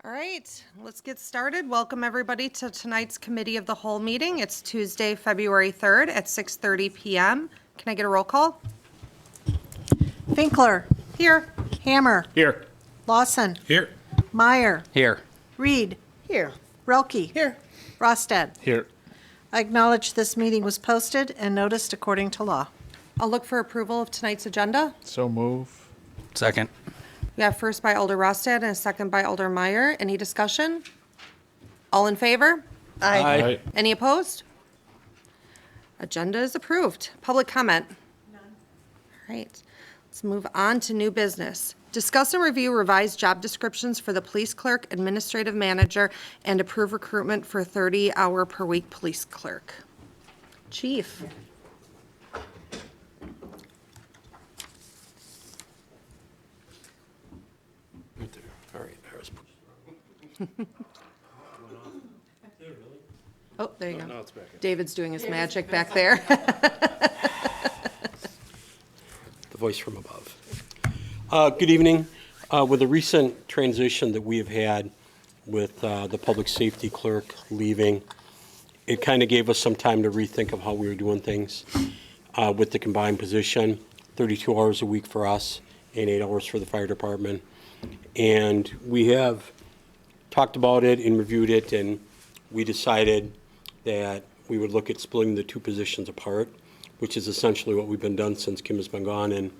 All right, let's get started. Welcome everybody to tonight's Committee of the Whole meeting. It's Tuesday, February 3rd at 6:30 p.m. Can I get a roll call? Finkler. Here. Hammer. Here. Lawson. Here. Meyer. Here. Reed. Here. Relke. Here. Rostad. Here. I acknowledge this meeting was posted and noticed according to law. I'll look for approval of tonight's agenda. So move. Second. We have first by Alder Rostad and a second by Alder Meyer. Any discussion? All in favor? Aye. Any opposed? Agenda is approved. Public comment? None. All right, let's move on to new business. Discuss and review revised job descriptions for the police clerk, administrative manager, and approve recruitment for 30-hour per week police clerk. Chief? All right. Oh, there you go. Now it's back in. David's doing his magic back there. The voice from above. Good evening. With the recent transition that we have had with the public safety clerk leaving, it kind of gave us some time to rethink of how we were doing things with the combined position, 32 hours a week for us and 8 hours for the fire department. And we have talked about it and reviewed it, and we decided that we would look at splitting the two positions apart, which is essentially what we've been done since Kim has been gone in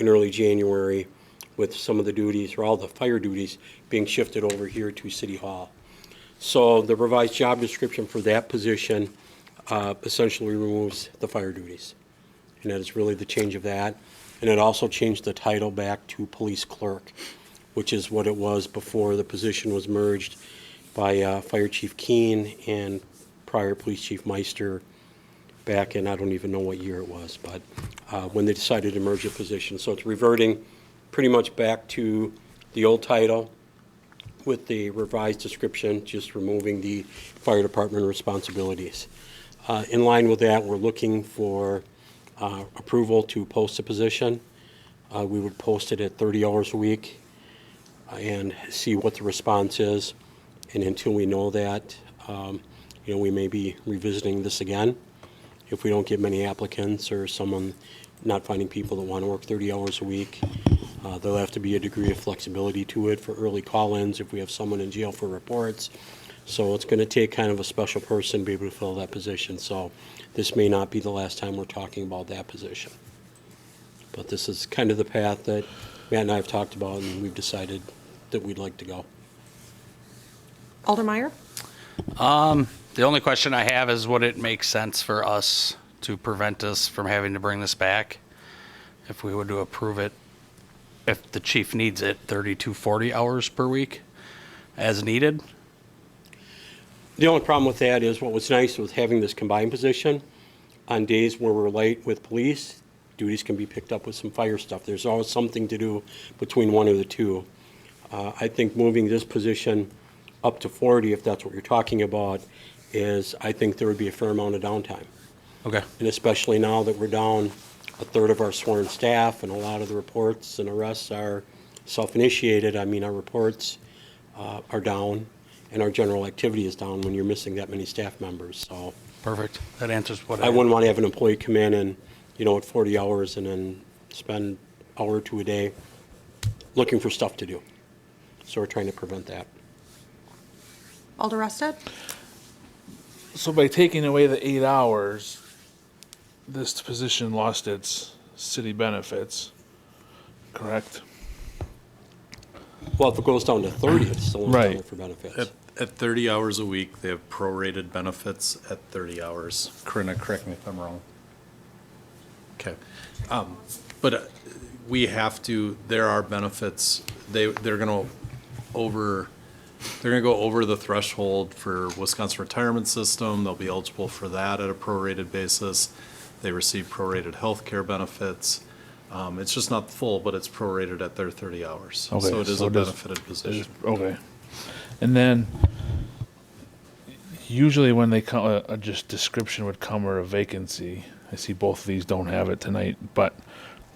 early January, with some of the duties, or all the fire duties, being shifted over here to City Hall. So the revised job description for that position essentially removes the fire duties. And that is really the change of that. And it also changed the title back to police clerk, which is what it was before the position was merged by Fire Chief Keene and prior Police Chief Meister back in, I don't even know what year it was, but when they decided to merge the position. So it's reverting pretty much back to the old title with the revised description, just removing the fire department responsibilities. In line with that, we're looking for approval to post a position. We would post it at 30 hours a week and see what the response is. And until we know that, we may be revisiting this again. If we don't get many applicants or someone not finding people that want to work 30 hours a week, there'll have to be a degree of flexibility to it for early call-ins if we have someone in jail for reports. So it's going to take kind of a special person to be able to fill that position. So this may not be the last time we're talking about that position. But this is kind of the path that Matt and I have talked about, and we've decided that we'd like to go. Alder Meyer? The only question I have is, would it make sense for us to prevent us from having to bring this back if we were to approve it, if the chief needs it, 30 to 40 hours per week as needed? The only problem with that is what was nice with having this combined position, on days where we're late with police, duties can be picked up with some fire stuff. There's always something to do between one of the two. I think moving this position up to 40, if that's what you're talking about, is I think there would be a fair amount of downtime. Okay. And especially now that we're down a third of our sworn staff and a lot of the reports and arrests are self-initiated. I mean, our reports are down and our general activity is down when you're missing that many staff members. So Perfect. That answers what I wouldn't want to have an employee come in and, at 40 hours and then spend an hour or two a day looking for stuff to do. So we're trying to prevent that. Alder Rostad? So by taking away the 8 hours, this position lost its city benefits, correct? Well, if it goes down to 30, it's still not Right. down for benefits. At 30 hours a week, they have prorated benefits at 30 hours. Corinna, correct me if I'm wrong. Okay. But we have to, there are benefits, they're going to go over the threshold for Wisconsin retirement system. They'll be eligible for that at a prorated basis. They receive prorated health care benefits. It's just not full, but it's prorated at their 30 hours. Okay, So it is so a it is- benefited position. Okay. And then usually when they come, a just description would come or a vacancy. I see both of these don't have it tonight, but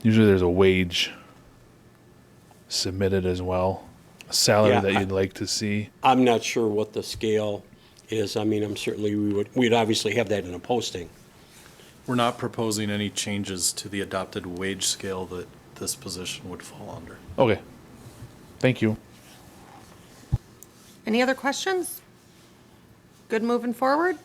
usually there's a wage submitted as well. salary Yeah, that you'd like to see? I'm not sure what the scale is. I mean, we'd obviously have that in a posting. We're not proposing any changes to the adopted wage scale that this position would fall under. Okay. Thank you. Any other questions? Good moving forward?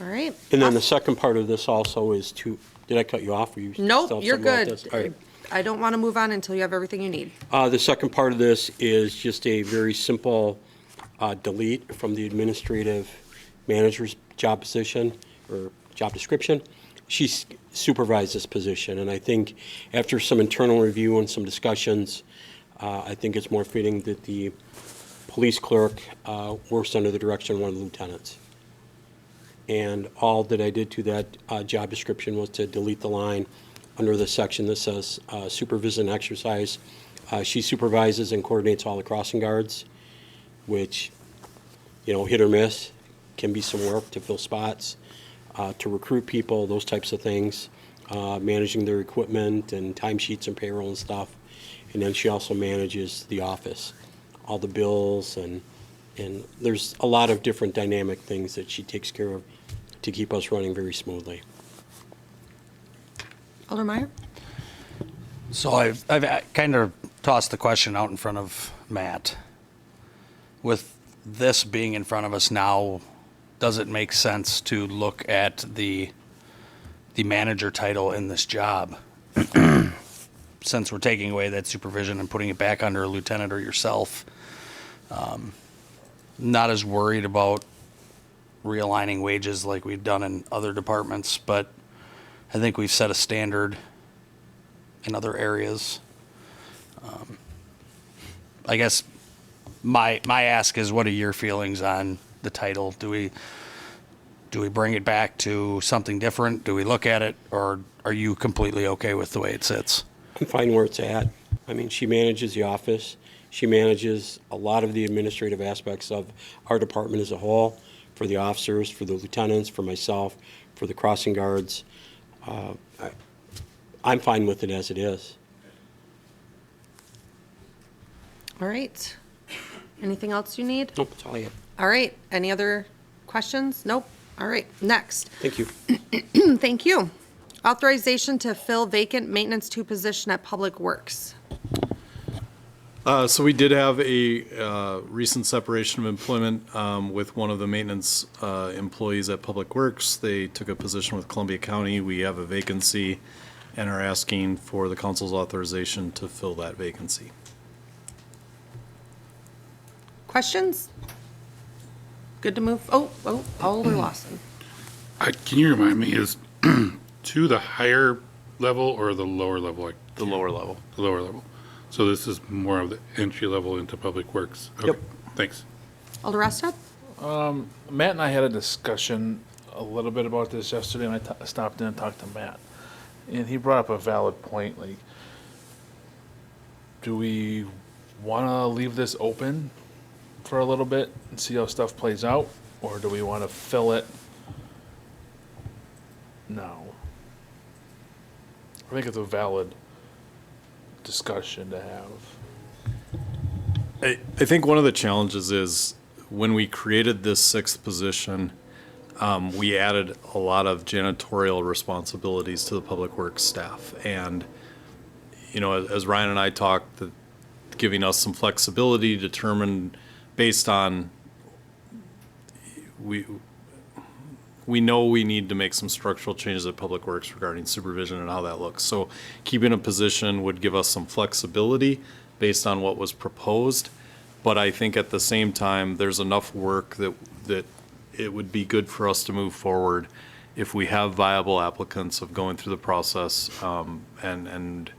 All right. And then the second part of this also is did I cut you off? Or you still Nope, have you're something about good. this? All right. I don't want to move on until you have everything you need. The second part of this is just a very simple delete from the administrative manager's job position or job description. She supervised this position, and I think after some internal review and some discussions, I think it's more fitting that the police clerk works under the direction of one of the lieutenants. And all that I did to that job description was to delete the line under the section that says supervision exercise. She supervises and coordinates all the crossing guards, which, hit or miss, can be some work to fill spots, to recruit people, those types of things, managing their equipment and timesheets and payroll and stuff. And then she also manages the office, all the bills, and there's a lot of different dynamic things that she takes care of to keep us running very smoothly. Alder Meyer? So I've kind of tossed the question out in front of Matt. With this being in front of us now, does it make sense to look at the manager title in this job? Since we're taking away that supervision and putting it back under a lieutenant or yourself, not as worried about realigning wages like we've done in other departments, but I think we've set a standard in other areas. I guess my ask is, what are your feelings on the title? Do we bring it back to something different? Do we look at it, or are you completely okay with the way it sits? I'm fine where it's at. I mean, she manages the office. She manages a lot of the administrative aspects of our department as a whole, for the officers, for the lieutenants, for myself, for the crossing guards. I'm fine with it as it is. All right. Anything else you need? Nope, that's all I have. All right. Any other questions? Nope. All right. Next. Thank you. Thank you. Authorization to fill vacant maintenance 2 position at Public Works. So we did have a recent separation of employment with one of the maintenance employees at Public Works. They took a position with Columbia County. We have a vacancy and are asking for the council's authorization to fill that vacancy. Questions? Good to move. Oh, Alder Lawson. Can you remind me, is 2 the higher level or the lower level? Like The lower level. the lower level. So this is more of the entry level into Public Works. Okay, Yep. thanks. Alder Restad? Matt and I had a discussion a little bit about this yesterday, and I stopped in and talked to Matt. And he brought up a valid point, like, do we want to leave this open for a little bit and see how stuff plays out? Or do we want to fill it now? I think it's a valid discussion to have. I think one of the challenges is when we created this 6th position, we added a lot of janitorial responsibilities to the Public Works staff. And, as Ryan and I talked, giving us some flexibility, determined based on, we know we need to make some structural changes at Public Works regarding supervision and how that looks. So keeping a position would give us some flexibility based on what was proposed. But I think at the same time, there's enough work that it would be good for us to move forward if we have viable applicants of going through the process, and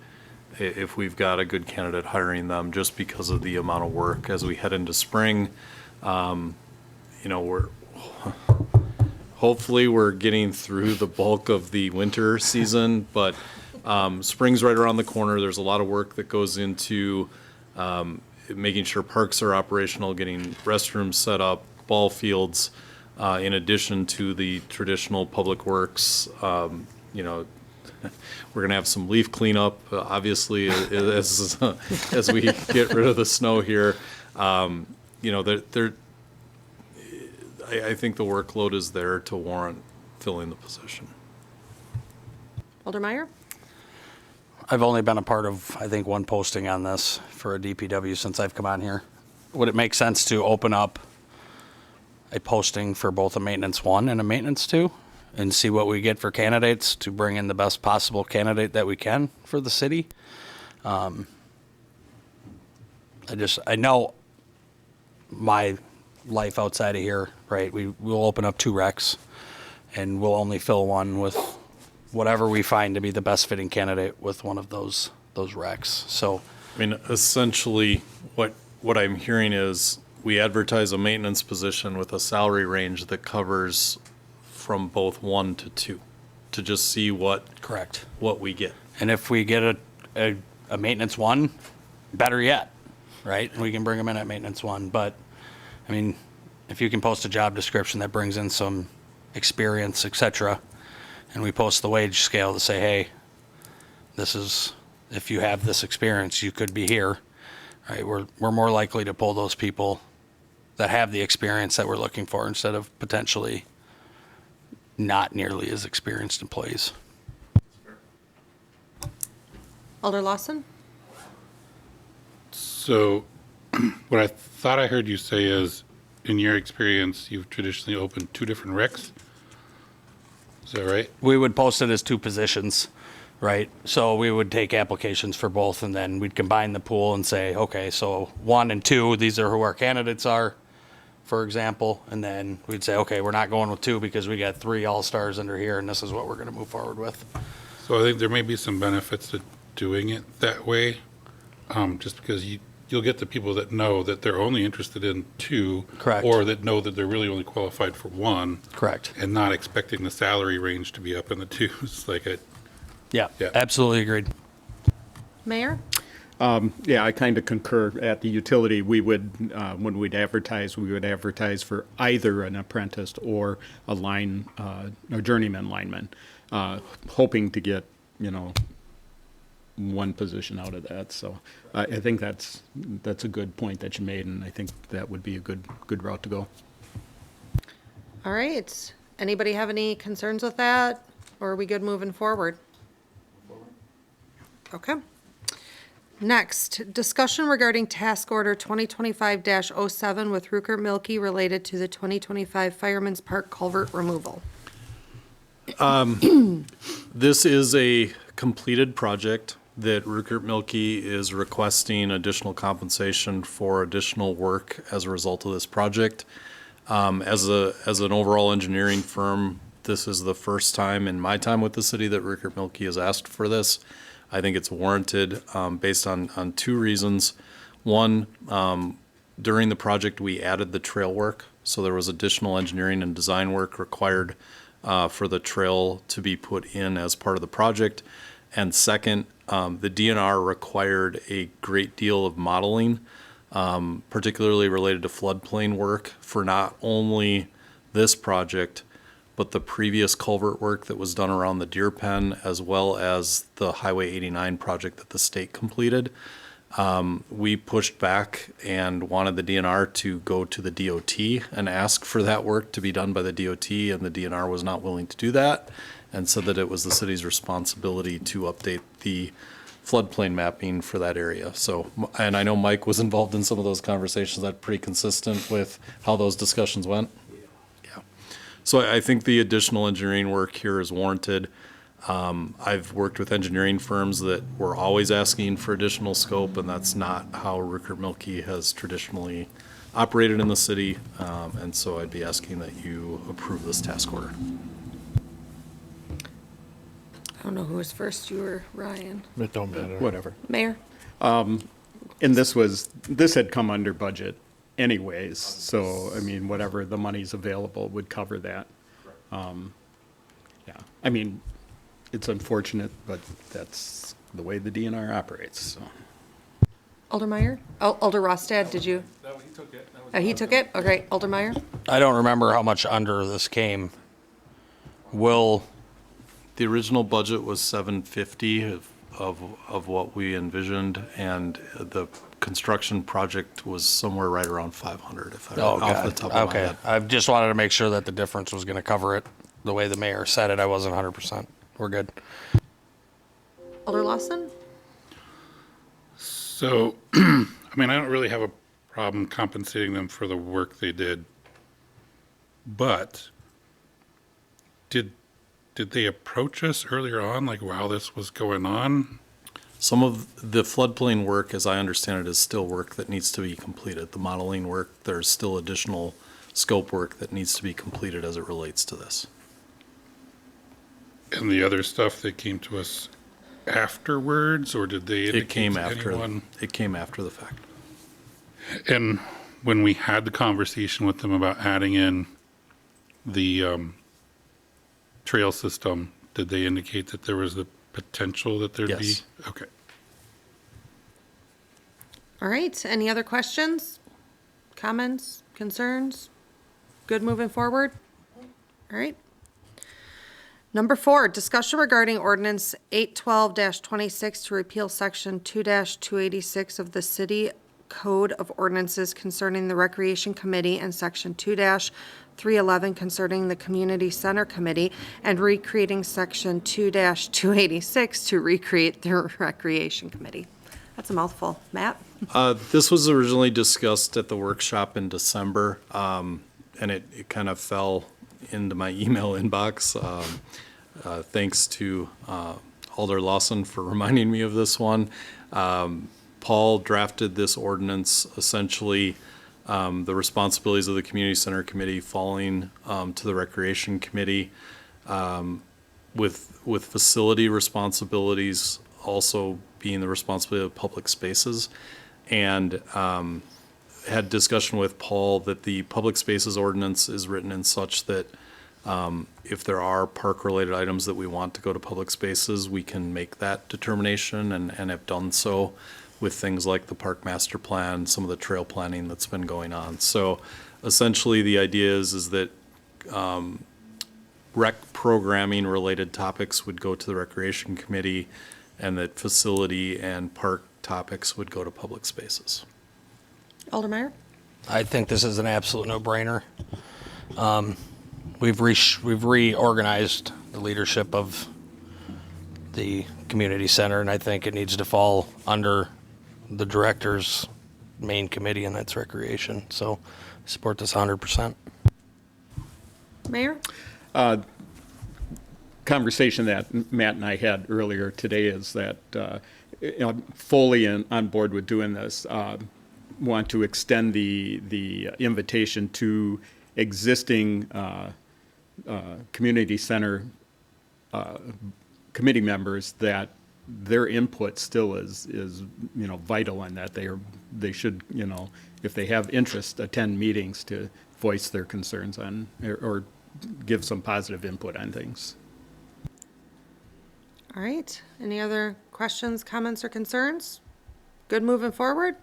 if we've got a good candidate, hiring them, just because of the amount of work as we head into spring. Hopefully we're getting through the bulk of the winter season, but spring's right around the corner. There's a lot of work that goes into making sure parks are operational, getting restrooms set up, ball fields, in addition to the traditional public works, we're gonna have some leaf cleanup, obviously, as we get rid of the snow here. You know, I think the workload is there to warrant filling the position. Alder Meyer? I've only been a part of, I think, one posting on this for a DPW since I've come on here. Would it make sense to open up a posting for both a maintenance 1 and a maintenance 2 and see what we get for candidates to bring in the best possible candidate that we can for the city? I know my life outside of here, right? We'll open up 2 recs and we'll only fill one with whatever we find to be the best fitting candidate with one of those recs. So, I mean, essentially, what I'm hearing is we advertise a maintenance position with a salary range that covers from both 1 to 2, to just see correct. what we get. And if we get a maintenance 1, better yet, right? We can bring them in at maintenance 1. But, I mean, if you can post a job description that brings in some experience, et cetera, and we post the wage scale to say, hey, this is, if you have this experience, you could be here, right? We're more likely to pull those people that have the experience that we're looking for instead of potentially not nearly as experienced employees. Alder Lawson? So what I thought I heard you say is, in your experience, you've traditionally opened 2 different recs? Is that right? We would post it as 2 positions, right? So we would take applications for both, and then we'd combine the pool and say, okay, so 1 and 2, these are who our candidates are, for example. And then we'd say, okay, we're not going with 2 because we got 3 all-stars under here, and this is what we're going to move forward with. So I think there may be some benefits to doing it that way, just because you'll get the people that know that they're only interested in 2. Correct. Or that know that they're really only qualified for 1. Correct. And not expecting the salary range to be up in the 2s, like Yeah, Yeah. absolutely agreed. Mayor? Yeah, I kind of concur. At the utility, we would, when we'd advertise, we would advertise for either an apprentice or a journeyman lineman, hoping to get, one position out of that. So I think that's a good point that you made, and I think that would be a good route to go. All right. Anybody have any concerns with that? Or are we good moving forward? Okay. Next, discussion regarding task order 2025-07 with Rupert Milkie related to the 2025 Fireman's Park culvert removal. This is a completed project that Rupert Milkie is requesting additional compensation for additional work as a result of this project. As an overall engineering firm, this is the first time in my time with the city that Rupert Milkie has asked for this. I think it's warranted based on 2 reasons. One, during the project, we added the trail work, so there was additional engineering and design work required for the trail to be put in as part of the project. And second, the DNR required a great deal of modeling, particularly related to floodplain work for not only this project, but the previous culvert work that was done around the deer pen, as well as the Highway 89 project that the state completed. We pushed back and wanted the DNR to go to the DOT and ask for that work to be done by the DOT, and the DNR was not willing to do that and said that it was the city's responsibility to update the floodplain mapping for that area. So, and I know Mike was involved in some of those conversations. That's pretty consistent with how those discussions went. Yeah. So I think the additional engineering work here is warranted. I've worked with engineering firms that were always asking for additional scope, and that's not how Rupert Milkie has traditionally operated in the city. And so I'd be asking that you approve this task order. I don't know who was first, you or Ryan. It don't matter. Whatever. Mayor? And this had come under budget anyways, so, I mean, whatever the money's available would cover that. Yeah, I mean, it's unfortunate, but that's the way the DNR operates, so. Alder Meyer? Oh, Alder Rostad, did you? No, he took it. Oh, he took it? Okay, Alder Meyer? I don't remember how much under this came. Will The original budget was 750 of what we envisioned, and the construction project was somewhere right around 500, if I, Oh, off the God. top of my Okay. head. I just wanted to make sure that the difference was going to cover it. The way the mayor said it, I wasn't 100%. We're good. Alder Lawson? So, I mean, I don't really have a problem compensating them for the work they did. But did they approach us earlier on, like while this was going on? Some of the floodplain work, as I understand it, is still work that needs to be completed. The modeling work, there's still additional scope work that needs to be completed as it relates to this. And the other stuff that came to us afterwards, or did they indicate It came to after, anyone? it came after the fact. And when we had the conversation with them about adding in the trail system, did they indicate that there was the potential that there'd be? Yes. Okay. All right, any other questions, comments, concerns? Good moving forward? All right. Number 4, discussion regarding ordinance 812-26 to repeal section 2-286 of the city code of ordinances concerning the recreation committee and section 2-311 concerning the community center committee and recreating section 2-286 to recreate the recreation committee. That's a mouthful. Matt? This was originally discussed at the workshop in December, and it kind of fell into my email inbox. Thanks to Alder Lawson for reminding me of this one. Paul drafted this ordinance, essentially the responsibilities of the Community Center Committee falling to the Recreation Committee, with facility responsibilities also being the responsibility of public spaces. And had discussion with Paul that the public spaces ordinance is written in such that if there are park-related items that we want to go to public spaces, we can make that determination and have done so with things like the park master plan, some of the trail planning that's been going on. So essentially the idea is that rec programming related topics would go to the recreation committee and that facility and park topics would go to public spaces. Alder Meyer? I think this is an absolute no-brainer. We've reorganized the leadership of the community center, and I think it needs to fall under the director's main committee, and that's recreation. So I support this 100%. Mayor? Conversation that Matt and I had earlier today is that, I'm fully on board with doing this. Want to extend the invitation to existing community center committee members that their input still is vital, and that they should, if they have interest, attend meetings to voice their concerns on or give some positive input on things. All right, any other questions, comments, or concerns? Good moving forward?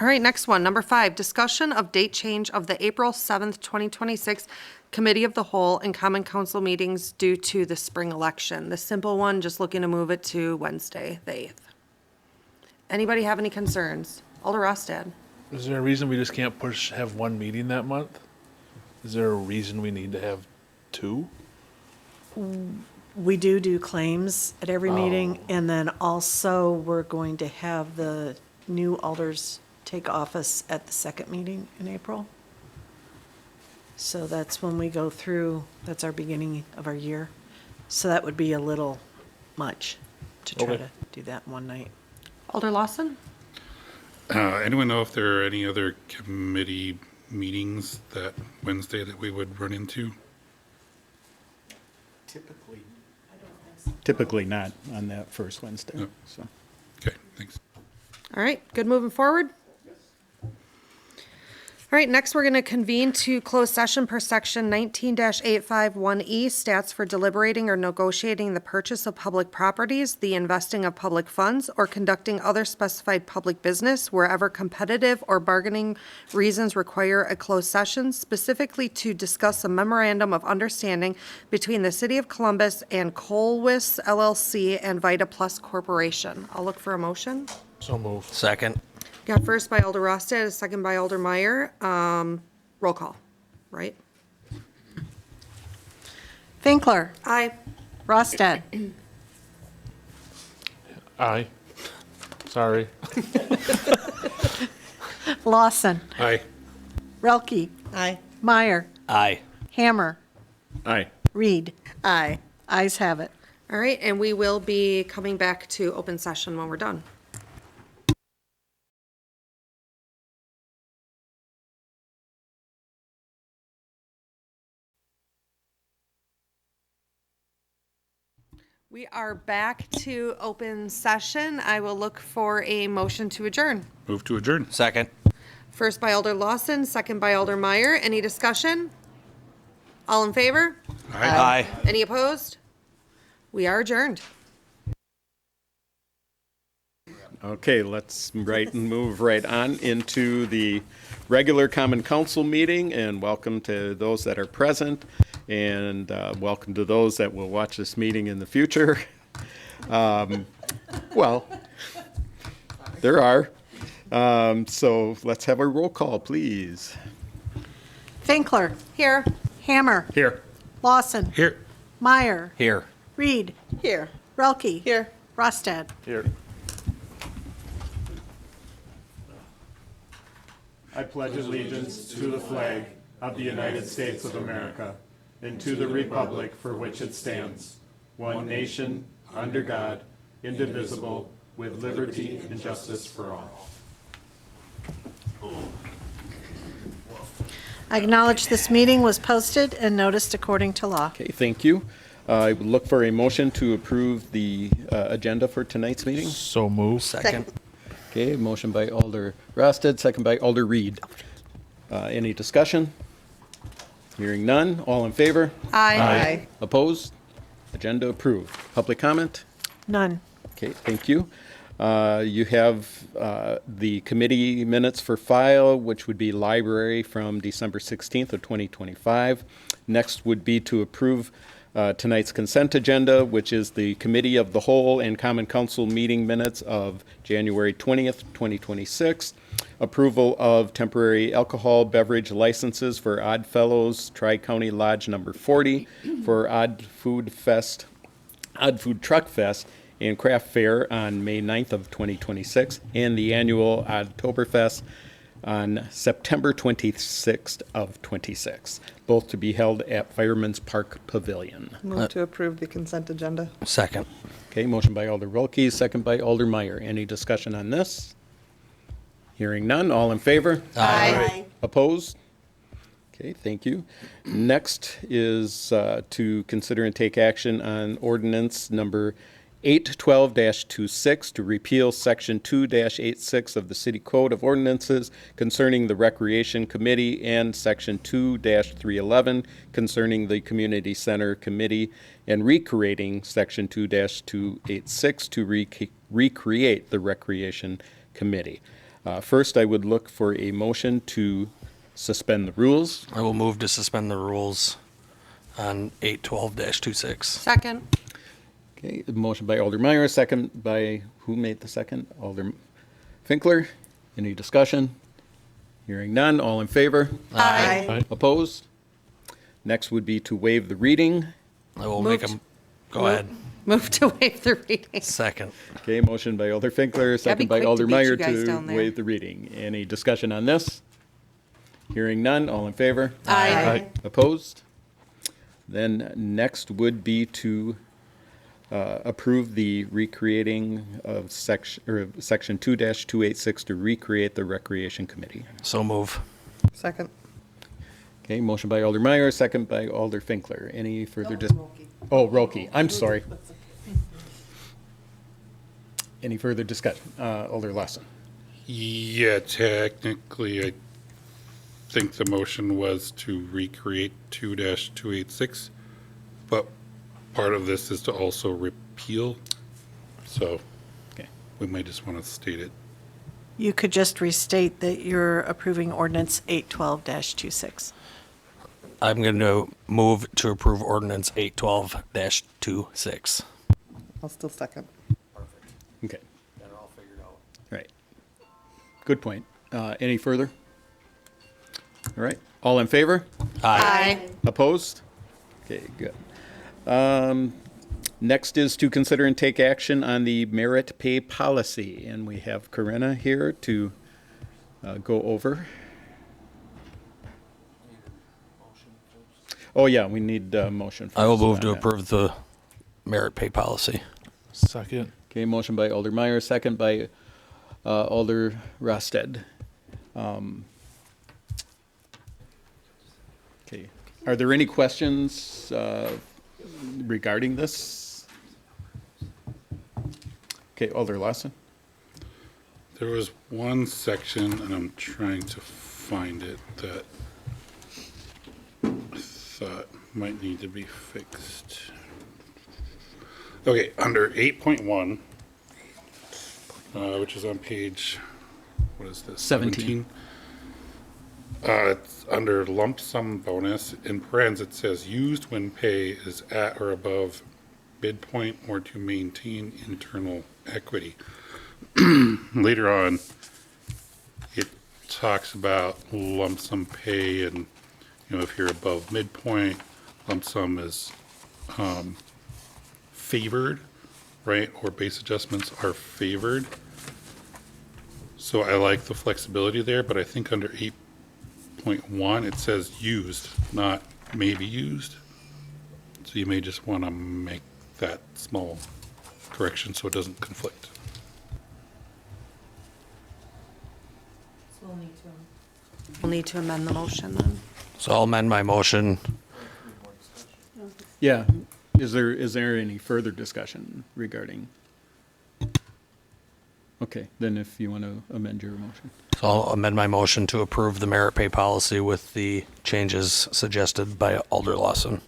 All right, next one, number 5, discussion of date change of the April 7th, 2026 Committee of the Whole and Common Council meetings due to the spring election. The simple one, just looking to move it to Wednesday, the 8th. Anybody have any concerns? Alder Rostad? Is there a reason we just can't have one meeting that month? Is there a reason we need to have 2? We do claims at every meeting, and then also we're going to have the new alders take office at the second meeting in April. So that's when we go through, that's our beginning of our year. So that would be a little much to try Okay. to do that in one night. Alder Lawson? Anyone know if there are any other committee meetings that Wednesday that we would run into? Typically not on that first Wednesday, No. so. Okay, thanks. All right, good moving forward? All right, next we're going to convene to close session per section 19-851E, stats for deliberating or negotiating the purchase of public properties, the investing of public funds, or conducting other specified public business wherever competitive or bargaining reasons require a closed session, specifically to discuss a memorandum of understanding between the City of Columbus and Colwis LLC and Vita Plus Corporation. I'll look for a motion. So move. Second. Got first by Alder Rosted, a second by Alder Meyer. Roll call, right? Finkler, Aye. Rosted, Aye. Sorry. Lawson, Aye. Relke, Aye. Meyer, Aye. Hammer, Aye. Reed. Aye. Ayes have it. All right, and we will be coming back to open session when we're done. We are back to open session. I will look for a motion to adjourn. Move to adjourn. Second. First by Alder Lawson, second by Alder Meyer. Any discussion? All in favor? Aye. Any opposed? We are adjourned. Okay, let's move right on into the regular common council meeting, and welcome to those that are present, and welcome to those that will watch this meeting in the future. Well, there are. So let's have a roll call, please. Finkler, Here. Hammer, Here. Lawson, Here. Meyer, Here. Reed. Here. Relke. Here. Rosted. Here. I pledge allegiance to the flag of the United States of America and to the republic for which it stands, one nation, under God, indivisible, with liberty and justice for all. I acknowledge this meeting was posted and noticed according to law. Okay, thank you. I would look for a motion to approve the agenda for tonight's meeting. So move. Second. Okay, motion by Alder Rosted, second by Alder Reed. Any discussion? Hearing none, all in favor? Aye. Opposed? Agenda approved. Public comment? None. Okay, thank you. You have the committee minutes for file, which would be library from December 16th of 2025. Next would be to approve tonight's consent agenda, which is the committee of the whole and common council meeting minutes of January 20th, 2026. Approval of temporary alcohol beverage licenses for Odd Fellows Tri-County Lodge Number 40 for Odd Food Truck Fest and Craft Fair on May 9th of 2026, and the annual Oktoberfest on September 26th of 26, both to be held at Fireman's Park Pavilion. Move to approve the consent agenda. Second. Okay, motion by Alder Wilkie, second by Alder Meyer. Any discussion on this? Hearing none, all in favor? Aye. Opposed? Okay, thank you. Next is to consider and take action on ordinance number 812-26 to repeal section 2-86 of the City Code of Ordinances concerning the Recreation Committee and section 2-311 concerning the Community Center Committee, and recreating section 2-286 to recreate the Recreation Committee. First, I would look for a motion to suspend the rules. I will move to suspend the rules on 812-26. Second. Okay, a motion by Alder Meyer, second by, who made the second? Alder Finkler. Any discussion? Hearing none, all in favor? Aye. Aye. Opposed? Next would be to waive the reading. I will make Moved. a, go ahead. Move to waive the reading. Second. Okay, motion by Alder Finkler, second by quick to Alder beat you Meyer guys to down there. waive the reading. Any discussion on this? Hearing none, all in favor? Aye. Opposed? Then next would be to approve the recreating of section 2-286 to recreate the Recreation Committee. So move. Second. Okay, motion by Alder Meyer, second by Alder Finkler. Any further Roki. I'm sorry. Any further discussion? Alder Lawson. Yeah, technically, I think the motion was to recreate 2-286, but part of this is to also repeal, so Okay. we might just want to state it. You could just restate that you're approving ordinance 812-26. I'm going to move to approve ordinance 812-26. I'll still second. Okay, Got it all figured out. all right. Good point. Any further? All right, all in favor? Aye. Opposed? Okay, good. Next is to consider and take action on the merit pay policy, and we have Corinna here to go over. Oh, yeah, we need a motion first. I will move to on that. approve the merit pay policy. Second. Okay, motion by Alder Meyer, second by Alder Rosted. Okay, are there any questions regarding this? Okay, Alder Lawson? There was one section, and I'm trying to find it, that I thought might need to be fixed. Okay, under 8.1, which is on page, what is this? 17. It's under lump sum bonus, in parentheses, it says used when pay is at or above midpoint or to maintain internal equity. Later on, it talks about lump sum pay, and, if you're above midpoint, lump sum is favored, right? Or base adjustments are favored. So I like the flexibility there, but I think under 8.1, it says used, not maybe used. So you may just want to make that small correction so it doesn't conflict. We'll need to amend the motion then. So I'll amend my motion. Yeah, is there any further discussion regarding? Okay, then if you want to amend your motion. So I'll amend my motion to approve the merit pay policy with the changes suggested by Alder Lawson.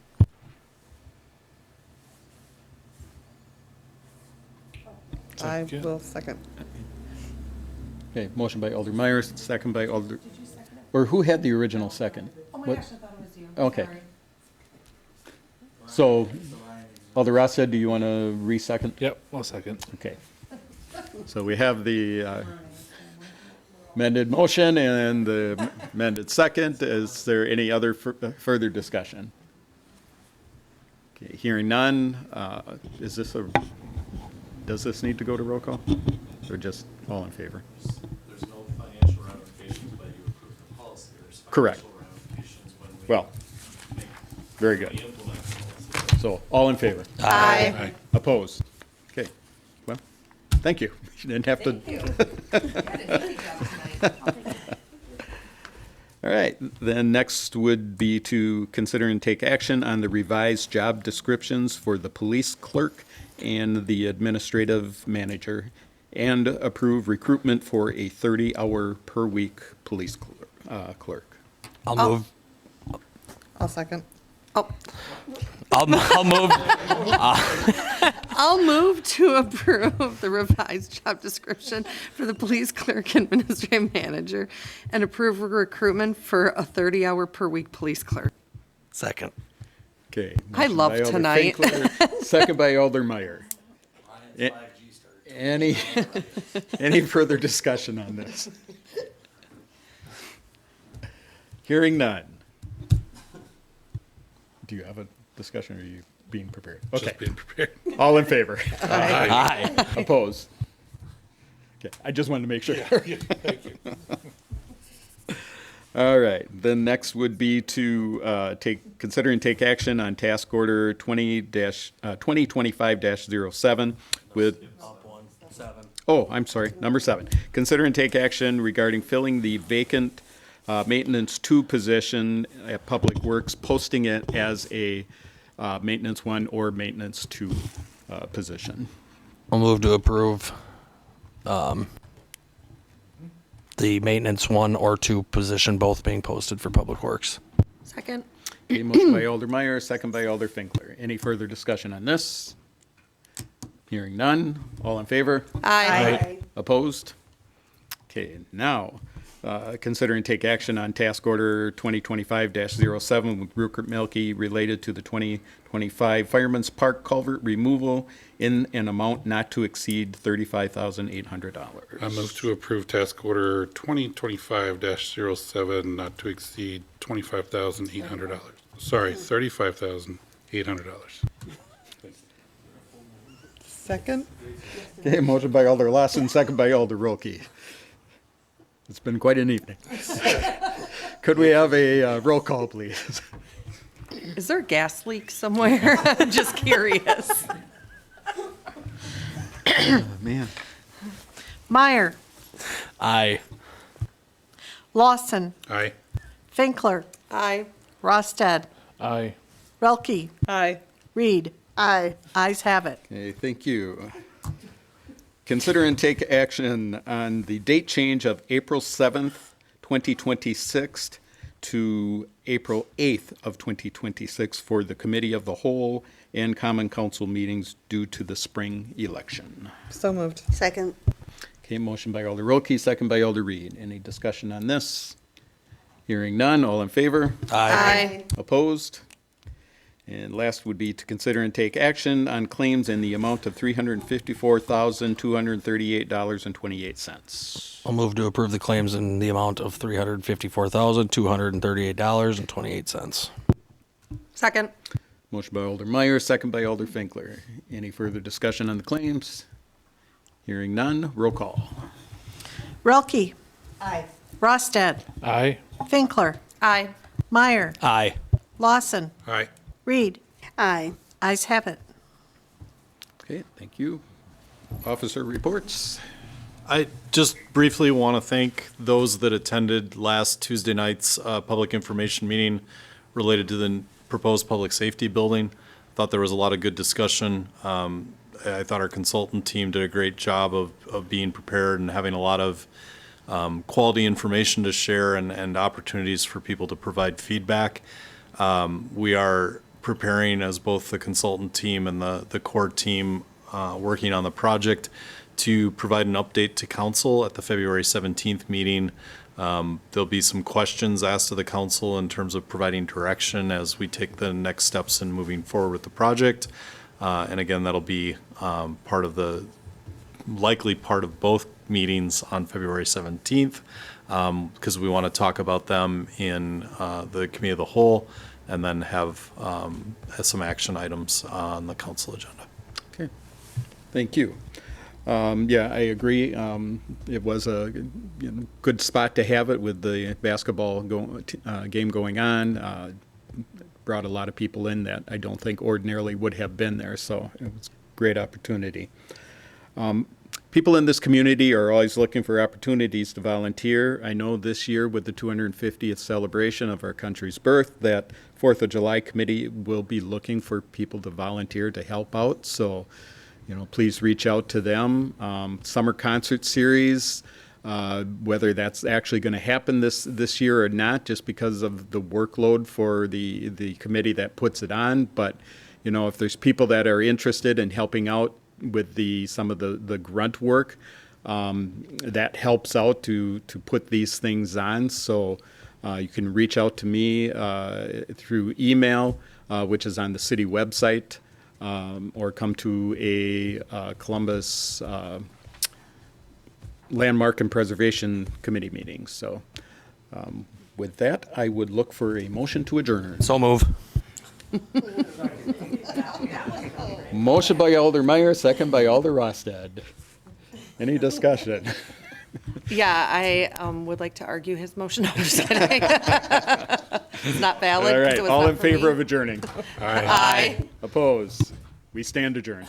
I Second. will second. Okay, motion by Alder Myers, second by Alder. Or who had the original second? Oh my What- gosh, I thought it was you. Okay. Sorry. So, Alder Ross said, do you want to re-second? Yep, I'll second. Okay. So we have the amended motion and the amended second. Is there any other further discussion? Okay, hearing none, does this need to go to roll call? Or just all in favor? There's no financial ramifications by you approving the policy. There's Correct. financial ramifications when we Well, very good. implement the policy. So, all in favor? Aye. Opposed? Okay, well, thank you. You didn't have to. All right, then next would be to consider and take action on the revised job descriptions for the police clerk and the administrative manager, and approve recruitment for a 30-hour per week police clerk. I'll move. I'll second. Oh, I'll move. I'll move to approve the revised job description for the police clerk and administrative manager and approve recruitment for a 30-hour per week police clerk. Second. Okay. I motion love by Alder tonight. Finkler, second by Alder Meyer. Any further discussion on this? Hearing none. Do you have a discussion, or are you being prepared? Okay, Just being prepared. all in favor? Aye. Opposed? Okay, I just wanted to make sure. Thank you. All right, then next would be to consider and take action on task order 2025-07 with. Oh, I'm sorry, number 7. Consider and take action regarding filling the vacant maintenance 2 position at Public Works, posting it as a maintenance 1 or maintenance 2 position. I'll move to approve the maintenance 1 or 2 position both being posted for Public Works. Second. Okay, motion by Alder Meyer, second by Alder Finkler. Any further discussion on this? Hearing none. All in favor? Aye. Opposed? Okay, now, consider and take action on task order 2025-07 with Rupert Milkie related to the 2025 Fireman's Park culvert removal in an amount not to exceed $35,800. I move to approve task order 2025-07, not to exceed $25,800. Sorry, $35,800. Second? Okay, motion by Alder Lawson, second by Alder Rolke. It's been quite an evening. Could we have a roll call, please? Is there a gas leak somewhere? I'm just curious. Man. Meyer, Aye. Lawson, Aye. Finkler, Aye. Rosted, Aye. Relke, Aye. Reed. Aye. Ayes have it. Okay, thank you. Consider and take action on the date change of April 7th, 2026 to April 8th of 2026 for the Committee of the Whole and Common Council meetings due to the spring election. So moved. Second. Okay, motion by Alder Rolke, second by Alder Reed. Any discussion on this? Hearing none, all in favor? Aye. Opposed? And last would be to consider and take action on claims in the amount of $354,238.28. I'll move to approve the claims in the amount of $354,238.28. Second. Motion by Alder Meyer, second by Alder Finkler. Any further discussion on the claims? Hearing none, roll call. Relke, Aye. Rosted, Aye. Finkler, Aye. Meyer, Aye. Lawson, Aye. Reed. Aye. Ayes have it. Okay, thank you. Officer reports. I just briefly want to thank those that attended last Tuesday night's public information meeting related to the proposed public safety building. Thought there was a lot of good discussion. I thought our consultant team did a great job of being prepared and having a lot of quality information to share and opportunities for people to provide feedback. We are preparing as both the consultant team and the core team working on the project to provide an update to council at the February 17th meeting. There'll be some questions asked to the council in terms of providing direction as we take the next steps in moving forward with the project. And again, that'll be likely part of both meetings on February 17th because we want to talk about them in the Committee of the Whole and then have some action items on the council agenda. Okay, thank you. Yeah, I agree. It was a good spot to have it with the basketball game going on. Brought a lot of people in that I don't think ordinarily would have been there, so it was a great opportunity. People in this community are always looking for opportunities to volunteer. I know this year with the 250th celebration of our country's birth, that 4th of July committee will be looking for people to volunteer to help out. So, please reach out to them. Summer concert series, whether that's actually going to happen this year or not, just because of the workload for the committee that puts it on. But, if there's people that are interested in helping out with some of the grunt work, that helps out to put these things on. So you can reach out to me through email, which is on the city website, or come to a Columbus Landmark and Preservation Committee meeting. So with that, I would look for a motion to adjourn. So move. Motion by Alder Meyer, second by Alder Rosted. Any discussion? Yeah, I would like to argue his motion. I'm just kidding. It's not valid. All 'cause right, it was all not in for favor me. of adjourning? Aye. Opposed? We stand adjourned.